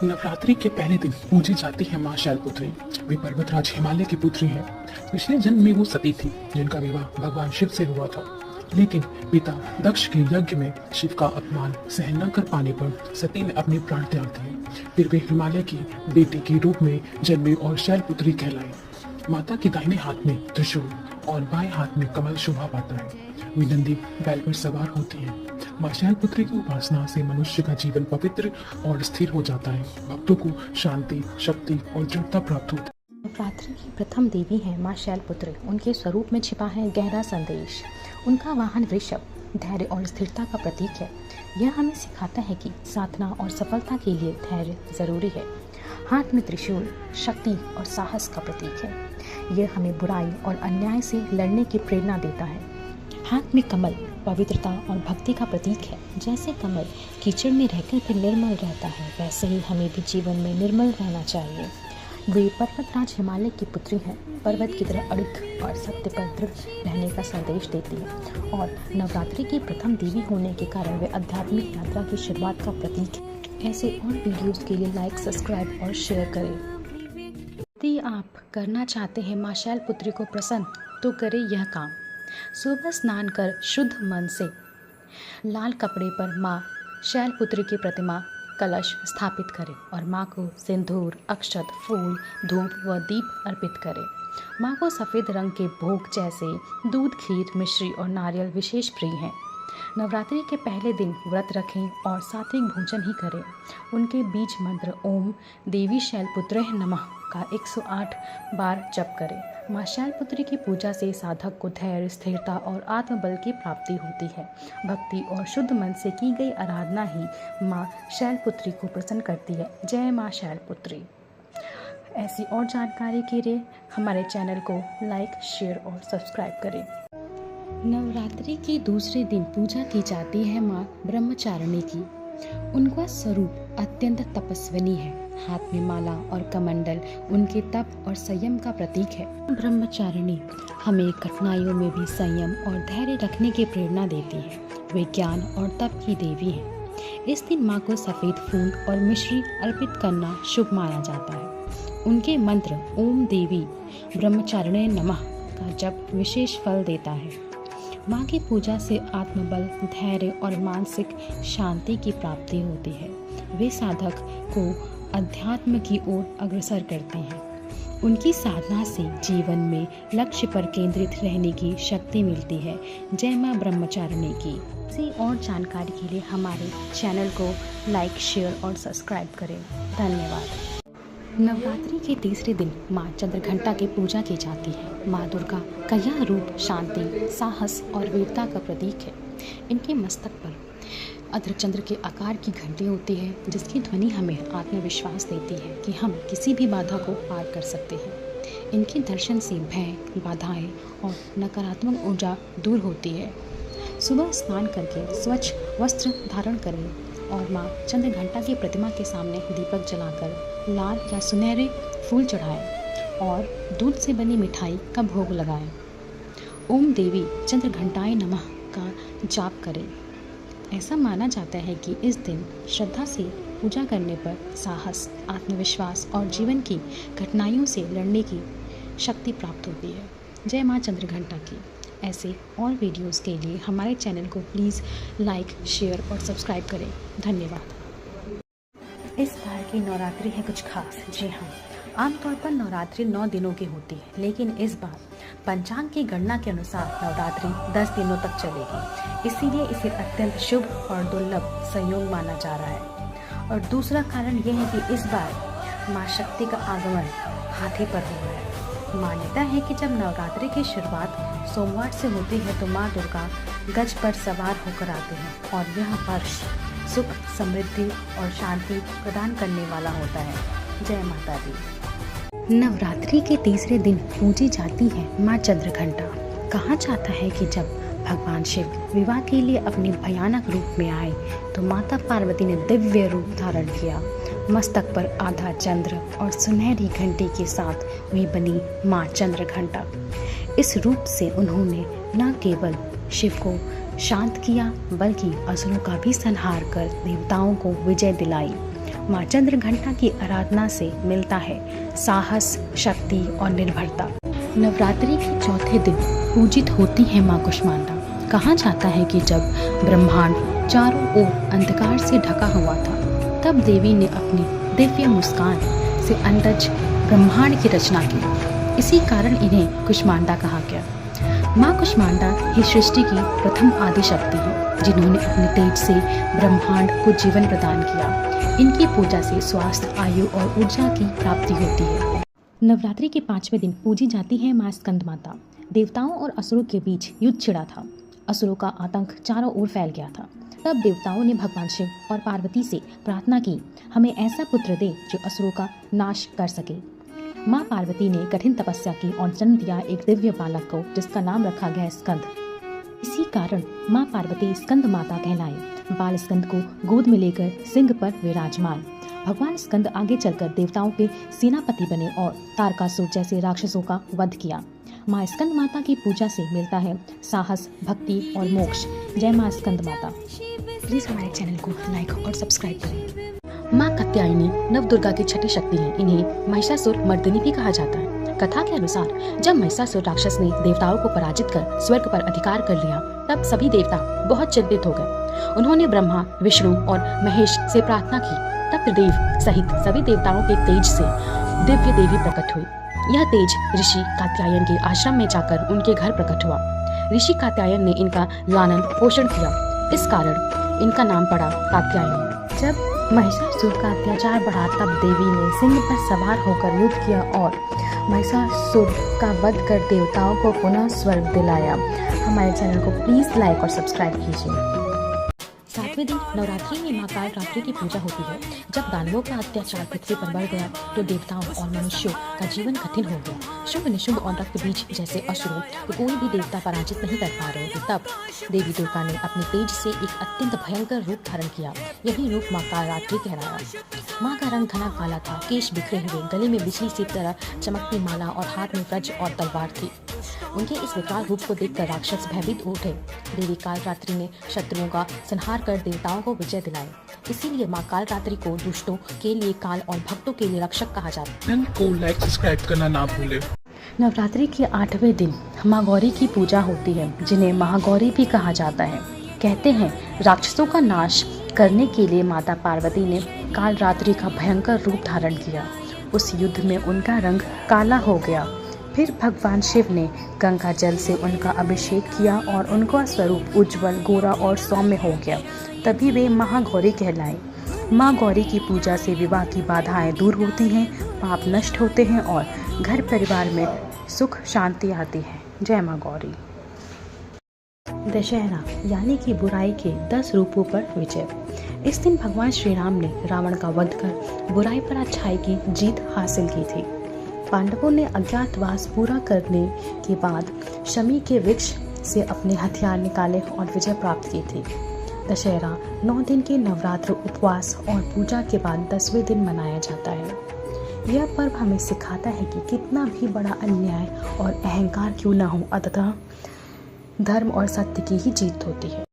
नवरात्रि के पहले दिन पूजी जाती है माँ शैलपुत्री। वे पर्वतराज हिमालय की पुत्री है। पिछले जन्म में वो सती थी जिनका विवाह भगवान शिव से हुआ था, लेकिन पिता दक्ष के यज्ञ में शिव का अपमान सहन न कर पाने पर सती ने अपने प्राण त्याग दिए। फिर वे हिमालय की बेटी के रूप में जन्मी और शैलपुत्री कहलाई। माता के दाहिने हाथ में त्रिशूल और बाएं हाथ में कमल शोभा पाता है। वे नंदी बैल पर सवार होती है। माँ शैलपुत्री की उपासना से मनुष्य का जीवन पवित्र और स्थिर हो जाता है। भक्तों को शांति, शक्ति और दृढ़ता प्राप्त होती है। नवरात्रि की प्रथम देवी है माँ शैलपुत्री। उनके स्वरूप में छिपा है गहरा संदेश। उनका वाहन वृषभ धैर्य और स्थिरता का प्रतीक है। यह हमें सिखाता है कि साधना और सफलता के लिए धैर्य जरूरी है। हाथ में त्रिशूल शक्ति और साहस का प्रतीक है। यह हमें बुराई और अन्याय से लड़ने की प्रेरणा देता है। हाथ में कमल पवित्रता और भक्ति का प्रतीक है। जैसे कमल कीचड़ में रहकर भी निर्मल रहता है, वैसे ही हमें भी जीवन में निर्मल रहना चाहिए। वे पर्वतराज हिमालय की पुत्री हैं। पर्वत की तरह अड़िग और सत्य पर दृढ़ रहने का संदेश देती है और नवरात्रि की प्रथम देवी होने के कारण वे आध्यात्मिक यात्रा की शुरुआत का प्रतीक है। ऐसे और वीडियोस के लिए लाइक, सब्सक्राइब और शेयर करें। यदि आप करना चाहते हैं माँ शैलपुत्री को प्रसन्न, तो करें यह काम। सुबह स्नान कर शुद्ध मन से लाल कपड़े पर माँ शैलपुत्री की प्रतिमा कलश स्थापित करें और माँ को सिंदूर, अक्षत, फूल, धूप व दीप अर्पित करें। माँ को सफ़ेद रंग के भोग जैसे दूध, खीर, मिश्री और नारियल विशेष प्रिय हैं। नवरात्रि के पहले दिन व्रत रखें और सात्विक भोजन ही करें। उनके बीज मंत्र ओम देवी शैलपुत्रैः नमः का 108 बार जप करें। माँ शैलपुत्री की पूजा से साधक को धैर्य, स्थिरता और आत्मबल की प्राप्ति होती है। भक्ति और शुद्ध मन से की गई आराधना ही माँ शैलपुत्री को प्रसन्न करती है। जय माँ शैलपुत्री। ऐसी और जानकारी के लिए हमारे चैनल को लाइक, शेयर और सब्सक्राइब करें। नवरात्रि के दूसरे दिन पूजा की जाती है माँ ब्रह्मचारिणी की। उनका स्वरूप अत्यंत तपस्विनी है। हाथ में माला और कमंडल उनके तप और संयम का प्रतीक है। ब्रह्मचारिणी हमें कठिनाइयों में भी संयम और धैर्य रखने की प्रेरणा देती है। वे ज्ञान और तप की देवी है। इस दिन माँ को सफ़ेद फूल और मिश्री अर्पित करना शुभ माना जाता है। उनके मंत्र ओम देवी ब्रह्मचारिणे नमः का जप विशेष फल देता है। माँ की पूजा से आत्मबल, धैर्य और मानसिक शांति की प्राप्ति होती है। वे साधक को अध्यात्म की ओर अग्रसर करते हैं। उनकी साधना से जीवन में लक्ष्य पर केंद्रित रहने की शक्ति मिलती है। जय माँ ब्रह्मचारिणी की। इसी और जानकारी के लिए हमारे चैनल को लाइक, शेयर और सब्सक्राइब करें। धन्यवाद। नवरात्रि के तीसरे दिन माँ चंद्रघंटा की पूजा की जाती है। माँ दुर्गा का यह रूप शांति, साहस और वीरता का प्रतीक है। इनके मस्तक पर अर्धचंद्र के आकार की घंटी होती है, जिसकी ध्वनि हमें आत्मविश्वास देती है कि हम किसी भी बाधा को पार कर सकते हैं। इनके दर्शन से भय, बाधाएं और नकारात्मक ऊर्जा दूर होती है। सुबह स्नान करके स्वच्छ वस्त्र धारण करें और माँ चंद्रघंटा की प्रतिमा के सामने दीपक जलाकर लाल या सुनहरे फूल चढ़ाएं और दूध से बनी मिठाई का भोग लगाएं। ओम देवी चंद्रघंटाय नमः का जाप करें। ऐसा माना जाता है कि इस दिन श्रद्धा से पूजा करने पर साहस, आत्मविश्वास और जीवन की कठिनाइयों से लड़ने की शक्ति प्राप्त होती है। जय माँ चंद्रघंटा की। ऐसे और वीडियोस के लिए हमारे चैनल को प्लीज़ लाइक, शेयर और सब्सक्राइब करें। धन्यवाद। इस बार की नवरात्रि है कुछ खास। जी हाँ, आमतौर पर नवरात्रि 9 दिनों की होती है, लेकिन इस बार पंचांग की गणना के अनुसार नवरात्रि 10 दिनों तक चलेगी। इसीलिए इसे अत्यंत शुभ और दुर्लभ संयोग माना जा रहा है। और दूसरा कारण यह है कि इस बार माँ शक्ति का आगमन हाथी पर हो रहा है। मान्यता है कि जब नवरात्रि की शुरुआत सोमवार से होती है तो माँ दुर्गा गज पर सवार होकर आते हैं और यह वर्ष सुख, समृद्धि और शांति प्रदान करने वाला होता है। जय माता दी। नवरात्रि के तीसरे दिन पूजी जाती है माँ चंद्रघंटा। कहा जाता है कि जब भगवान शिव विवाह के लिए अपने भयानक रूप में आए तो माता पार्वती ने दिव्य रूप धारण किया। मस्तक पर आधा चंद्र और सुनहरी घंटी के साथ वे बनी माँ चंद्रघंटा। इस रूप से उन्होंने न केवल शिव को शांत किया बल्कि असुरों का भी संहार कर देवताओं को विजय दिलाई। माँ चंद्रघंटा की आराधना से मिलता है साहस, शक्ति और निर्भरता। नवरात्रि के चौथे दिन पूजित होती है माँ कुष्मांडा। कहा जाता है कि जब ब्रह्मांड चारों ओर अंधकार से ढका हुआ था, तब देवी ने अपनी दिव्य मुस्कान से अंडज ब्रह्मांड की रचना की। इसी कारण इन्हें कुष्मांडा कहा गया। माँ कुष्मांडा ही सृष्टि की प्रथम आदि शक्ति है, जिन्होंने अपने तेज से ब्रह्मांड को जीवन प्रदान किया। इनकी पूजा से स्वास्थ्य, आयु और ऊर्जा की प्राप्ति होती है। नवरात्रि के 5वें दिन पूजी जाती है माँ स्कंद माता। देवताओं और असुरों के बीच युद्ध छिड़ा था। असुरों का आतंक चारों ओर फैल गया था। तब देवताओं ने भगवान शिव और पार्वती से प्रार्थना की, हमें ऐसा पुत्र दे जो असुरों का नाश कर सके। माँ पार्वती ने कठिन तपस्या की और जन्म दिया एक दिव्य बालक को, जिसका नाम रखा गया स्कंद। इसी कारण माँ पार्वती स्कंद माता कहलाए। बाल स्कंद को गोद में लेकर सिंह पर विराजमान भगवान स्कंद आगे चलकर देवताओं के सेनापति बने और तारकासुर जैसे राक्षसों का वध किया। माँ स्कंद माता की पूजा से मिलता है साहस, भक्ति और मोक्ष। जय माँ स्कंद माता। प्लीज हमारे चैनल को लाइक और सब्सक्राइब करें। माँ कात्यायनी नवदुर्गा की छठी शक्ति है। इन्हें महिषासुर मर्दिनी भी कहा जाता है। कथा के अनुसार जब महिषासुर राक्षस ने देवताओं को पराजित कर स्वर्ग पर अधिकार कर लिया, तब सभी देवता बहुत चिंतित हो गए। उन्होंने ब्रह्मा, विष्णु और महेश से प्रार्थना की। तब त्रिदेव सहित सभी देवताओं के तेज से दिव्य देवी प्रकट हुई। यह तेज ऋषि कात्यायन के आश्रम में जाकर उनके घर प्रकट हुआ। ऋषि कात्यायन ने इनका लालन पोषण किया, इस कारण इनका नाम पड़ा कात्यायनी। जब महिषासुर का अत्याचार बढ़ा, तब देवी ने सिंह पर सवार होकर युद्ध किया और महिषासुर का वध कर देवताओं को पुनः स्वर्ग दिलाया। हमारे चैनल को प्लीज लाइक और सब्सक्राइब कीजिए। 7वें दिन नवरात्रि में माँ काल रात्रि की पूजा होती है। जब दानवों का अत्याचार पृथ्वी पर बढ़ गया, तो देवताओं और मनुष्यों का जीवन कठिन हो गया। शुभ, निशुभ और रक्त बीज जैसे असुरों को कोई भी देवता पराजित नहीं कर पा रहे थे। तब देवी दुर्गा ने अपने तेज से एक अत्यंत भयंकर रूप धारण किया। यही रूप माँ काल रात्रि कहलाया। माँ का रंग घना काला था, केश बिखरे हुए, गले में बिजली सी तरह चमकती माला और हाथ में वज्र और तलवार थी। उनके इस विकराल रूप को देखकर राक्षस भयभीत उठे। देवी काल रात्रि ने शत्रुओं का संहार कर देवताओं को विजय दिलाई। इसीलिए माँ काल रात्रि को दुष्टों के लिए काल और भक्तों के लिए रक्षक कहा जाता है। चैनल को लाइक, सब्सक्राइब करना ना भूलें। नवरात्रि के 8वें दिन माँ गौरी की पूजा होती है, जिन्हें महागौरी भी कहा जाता है। कहते हैं राक्षसों का नाश करने के लिए माता पार्वती ने काल रात्रि का भयंकर रूप धारण किया। उस युद्ध में उनका रंग काला हो गया। फिर भगवान शिव ने गंगा जल से उनका अभिषेक किया और उनका स्वरूप उज्जवल, गोरा और सौम्य हो गया। तभी वे महागौरी कहलाए। माँ गौरी की पूजा से विवाह की बाधाएं दूर होती हैं, पाप नष्ट होते हैं और घर परिवार में सुख शांति आती है। जय माँ गौरी। दशहरा यानी कि बुराई के 10 रूपों पर विजय। इस दिन भगवान श्री राम ने रावण का वध कर बुराई पर अच्छाई की जीत हासिल की थी। पांडवों ने अज्ञातवास पूरा करने के बाद शमी के वृक्ष से अपने हथियार निकाले और विजय प्राप्त की थी। दशहरा 9 दिन के नवरात्र, उपवास और पूजा के बाद 10वें दिन मनाया जाता है। यह पर्व हमें सिखाता है कि कितना भी बड़ा अन्याय और अहंकार क्यों न हो, अंततः धर्म और सत्य की ही जीत होती है।